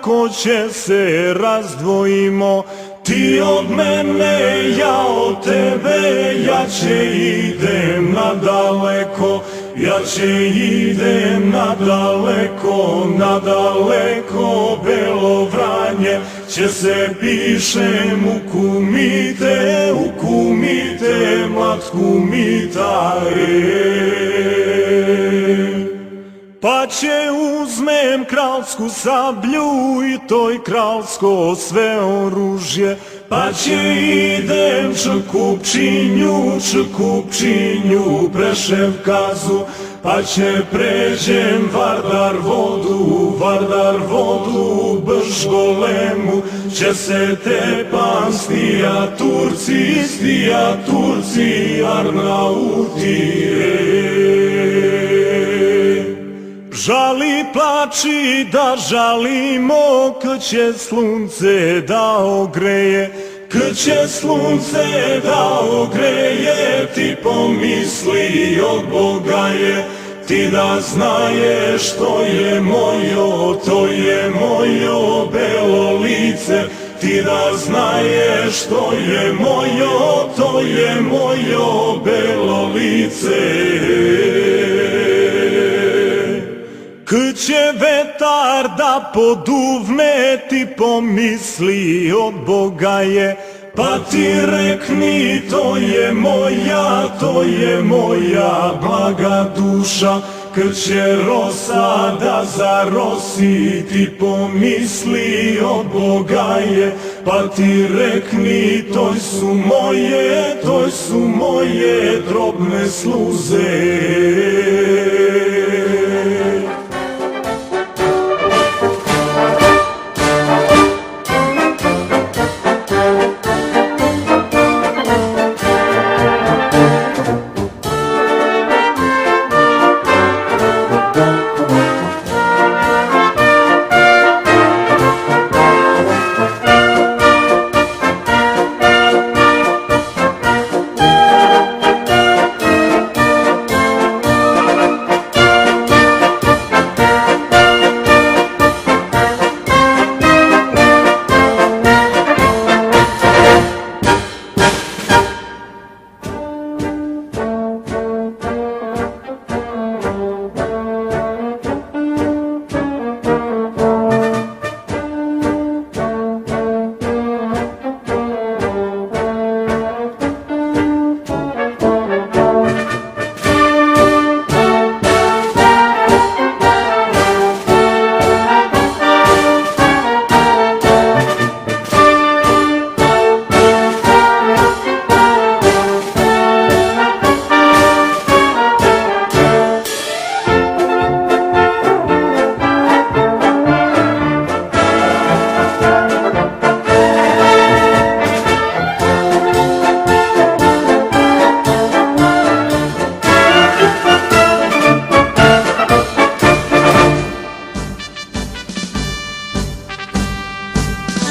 kako će se razdvojimo, ti od mene, ja od tebe, jače idem nadaleko, jače idem nadaleko, nadaleko. Belo Vranje će se pišem u kumite, mlad kumita, pa će uzmem kralsku sablju i toj kralsko sve oružje, pa će idem Čkupčinju, Preševkazu, pa će pređem Vardar vodu, Bržgolemu, će se tepam stija Turci, Arnauti. Žali plači da žalimo, kad će slunce da ogreje, kad će slunce da ogreje, ti pomisli od Boga je, ti da znaješ to je mojo belo lice, ti da znaješ to je mojo belo lice. Kad će vetar da poduvne, ti pomisli od Boga je, pa ti rekni to je moja blaga duša. Kad će rosa da zarosi, ti pomisli od Boga je, pa ti rekni to su moje drobne sluze.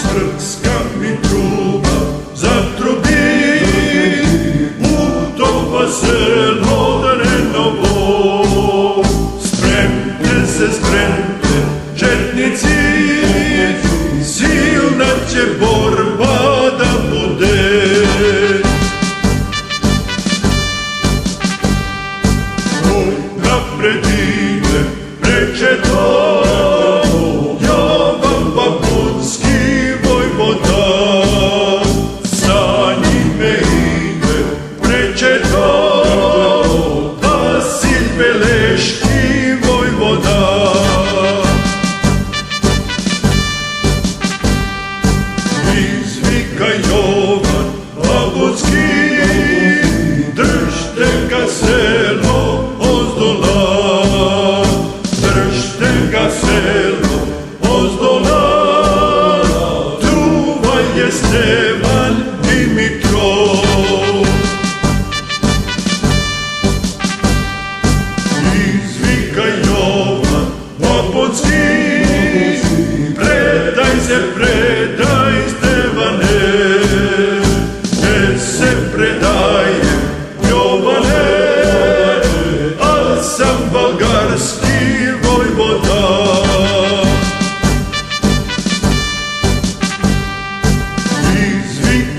Srpska mi truba zatrobi, utopa selo Drenovo. Spremte, četnici, silna će borba da bude. Oj, napred ide, preče to, Stevan Dimitrov. Izvika Jovan Vapotski, predaj Stevane, ne se predaje Jovane, al sam bolgarski vojvoda.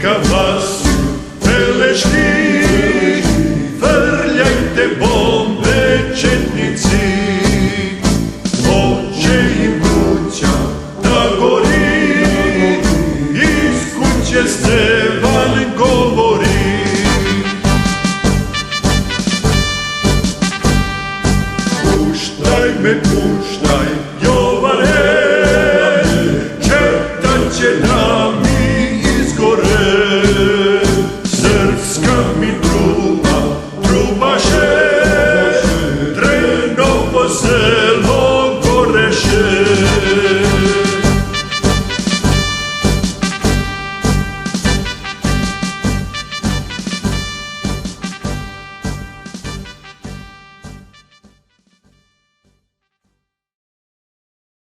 neka vas pelešti, frljajte bombe četnici, hoće im kuća da gori, iz kuće ste